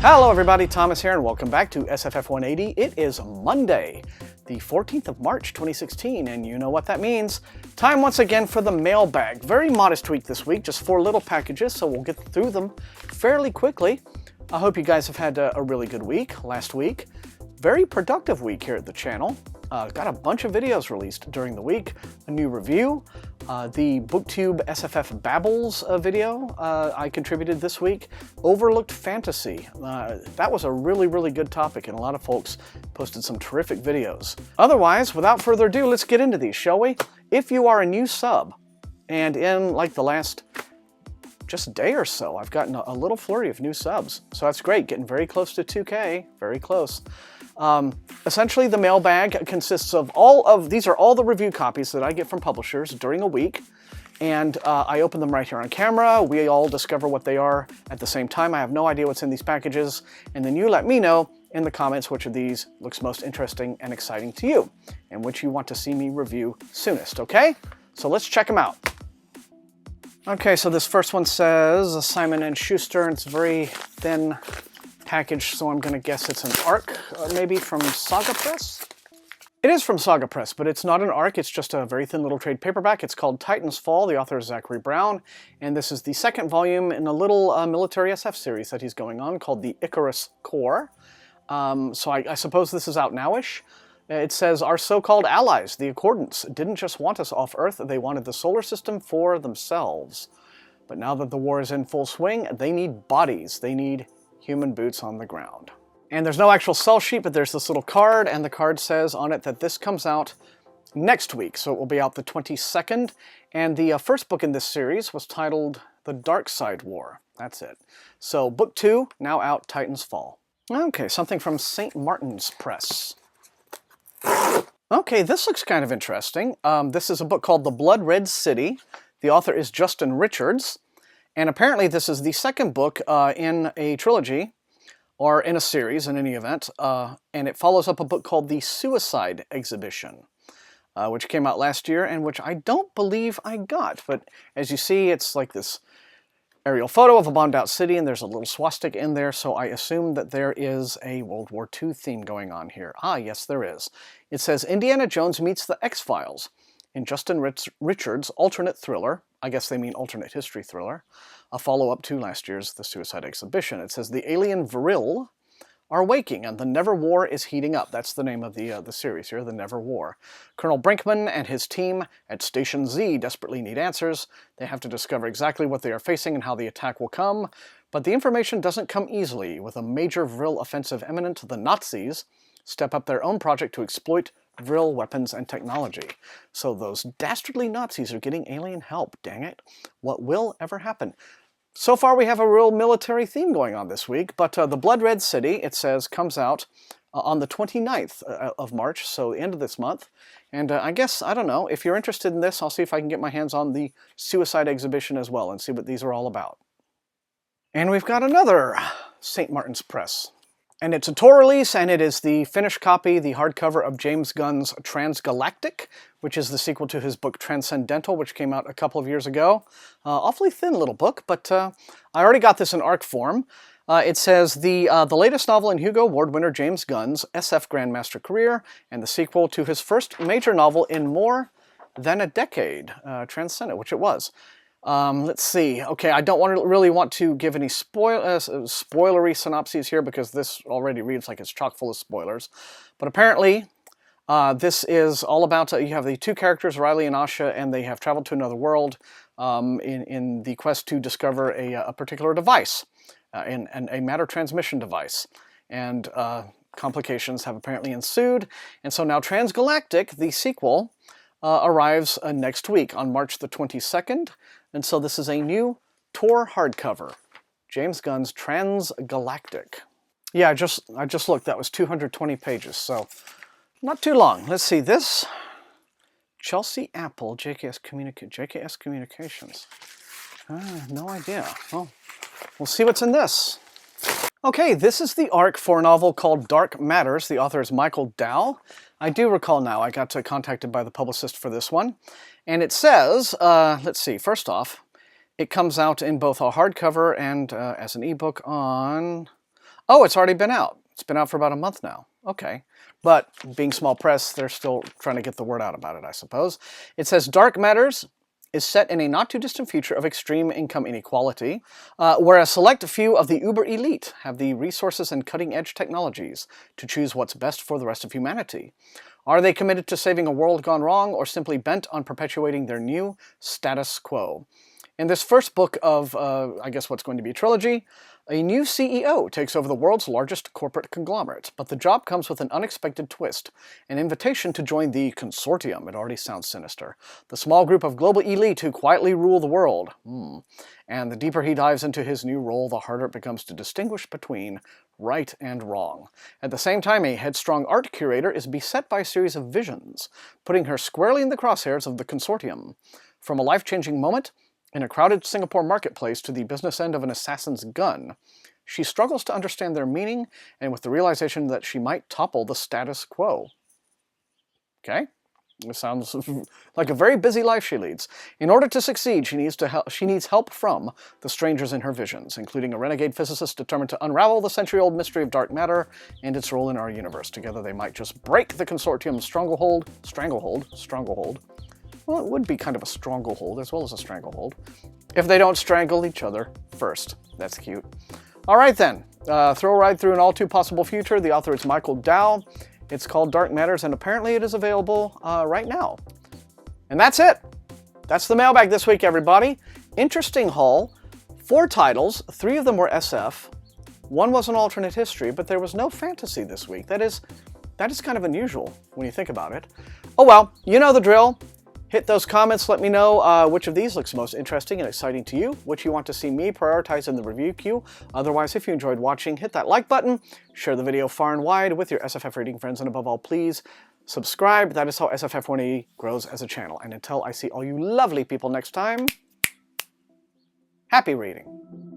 Hello everybody, Thomas here and welcome back to SFF180. It is Monday, the 14th of March 2016, and you know what that means. Time once again for the mailbag. Very modest week this week, just 4 little packages, so we'll get through them fairly quickly. I hope you guys have had a really good week last week. Very productive week here at the channel. Got a bunch of videos released during the week. A new review, the Booktube SFF Babbles video I contributed this week. Overlooked Fantasy. That was a really good topic, and a lot of folks posted some terrific videos. Otherwise, without further ado, let's get into these, shall we? If you are a new sub, and in like the last just day or so, I've gotten a little flurry of new subs. So that's great, getting very close to 2K, very close. Essentially, the mailbag consists of these are all the review copies that I get from publishers during a week, and I open them right here on camera. We all discover what they are at the same time. I have no idea what's in these packages, and then you let me know in the comments which of these looks most interesting and exciting to you, and which you want to see me review soonest, okay? So let's check them out. Okay, so this first one says Simon & Schuster, and it's very thin package, so I'm going to guess it's an ARC, maybe from Saga Press? It is from Saga Press, but it's not an ARC, it's just a very thin little trade paperback. It's called Titan's Fall. The author is Zachary Brown, and this is the second volume in a little military SF series that he's going on called the Icarus Corps. So I suppose this is out now-ish. It says, our so-called allies, the Accordants, didn't just want us off Earth, they wanted the solar system for themselves. But now that the war is in full swing, they need bodies. They need human boots on the ground. And there's no actual sell sheet, but there's this little card, and the card says on it that this comes out next week, so it will be out the 22nd. And the first book in this series was titled The Dark Side War. That's it. So book 2, now out, Titan's Fall. Okay, something from St. Martin's Press. Okay, this looks kind of interesting. This is a book called The Blood Red City. The author is Justin Richards. And apparently this is the second book in a trilogy, or in a series in any event, and it follows up a book called The Suicide Exhibition, which came out last year and which I don't believe I got. But as you see, it's like this aerial photo of a bombed out city, and there's a little swastika in there, so I assume that there is a World War II theme going on here. Ah, yes, there is. It says, Indiana Jones meets the X-Files in Justin Richards' alternate thriller, I guess they mean alternate history thriller, a follow-up to last year's The Suicide Exhibition. It says, the alien Vril are waking, and the Never War is heating up. That's the name of the series here, the Never War. Colonel Brinkman and his team at Station Z desperately need answers. They have to discover exactly what they are facing and how the attack will come. But the information doesn't come easily. With a major Vril offensive imminent, the Nazis step up their own project to exploit Vril weapons and technology. So those dastardly Nazis are getting alien help, dang it. What will ever happen? So far we have a real military theme going on this week, but The Blood Red City, it says, comes out on the 29th of March, so the end of this month. And I guess, I don't know, if you're interested in this, I'll see if I can get my hands on the Suicide Exhibition as well and see what these are all about. And we've got another St. Martin's Press. And it's a tour release, and it is the finished copy, the hardcover of James Gunn's Transgalactic, which is the sequel to his book Transcendental, which came out a couple of years ago. Awfully thin little book, but I already got this in ARC form. It says, the latest novel in Hugo Award winner James Gunn's SF Grandmaster career, and the sequel to his first major novel in more than a decade, Transcendent, which it was. Let's see. Okay, I don't really want to give any spoilery synopses here because this already reads like it's chock full of spoilers. But apparently, this is all about, you have the two characters, Riley and Asha, and they have traveled to another world in the quest to discover a particular device, a matter transmission device. And complications have apparently ensued. And so now Transgalactic, the sequel, arrives next week on March the 22nd. And so this is a new Tor hardcover, James Gunn's Transgalactic. Yeah, I just looked, that was 220 pages, so not too long. Let's see, this, Chelsea Apple, JKS Communications. No idea. Well, we'll see what's in this. Okay, this is the ARC for a novel called Dark Matters. The author is Michael Dow. I do recall now, I got contacted by the publicist for this one. And it says, let's see, first off, it comes out in both a hardcover and as an ebook on Oh, it's already been out. It's been out for about a month now. Okay. But being small press, they're still trying to get the word out about it, I suppose. It says Dark Matters is set in a not-too-distant future of extreme income inequality, where a select few of the uber elite have the resources and cutting-edge technologies to choose what's best for the rest of humanity. Are they committed to saving a world gone wrong, or simply bent on perpetuating their new status quo? In this first book of, I guess what's going to be a trilogy, a new CEO takes over the world's largest corporate conglomerate, but the job comes with an unexpected twist, an invitation to join the consortium. It already sounds sinister. The small group of global elite who quietly rule the world. And the deeper he dives into his new role, the harder it becomes to distinguish between right and wrong. At the same time, a headstrong art curator is beset by a series of visions, putting her squarely in the crosshairs of the consortium. From a life-changing moment in a crowded Singapore marketplace to the business end of an assassin's gun, she struggles to understand their meaning, and with the realization that she might topple the status quo. Okay? It sounds like a very busy life she leads. In order to succeed, she needs help from the strangers in her visions, including a renegade physicist determined to unravel the century-old mystery of dark matter and its role in our universe. Together they might just break the consortium's stranglehold. Well, it would be kind of a stranglehold as well as a stranglehold, if they don't strangle each other first. That's cute. All right then, throw a ride through an all too possible future. The author is Michael Dow. It's called Dark Matters, and apparently it is available right now. And that's it. That's the mailbag this week, everybody. Interesting haul. 4 titles, 3 of them were SF. 1 was an alternate history, but there was no fantasy this week. That is kind of unusual when you think about it. Oh well, you know the drill. Hit those comments, let me know which of these looks most interesting and exciting to you, which you want to see me prioritize in the review queue. Otherwise, if you enjoyed watching, hit that like button, share the video far and wide with your SFF reading friends, and above all, please subscribe. That is how SFF180 grows as a channel. And until I see all you lovely people next time, happy reading.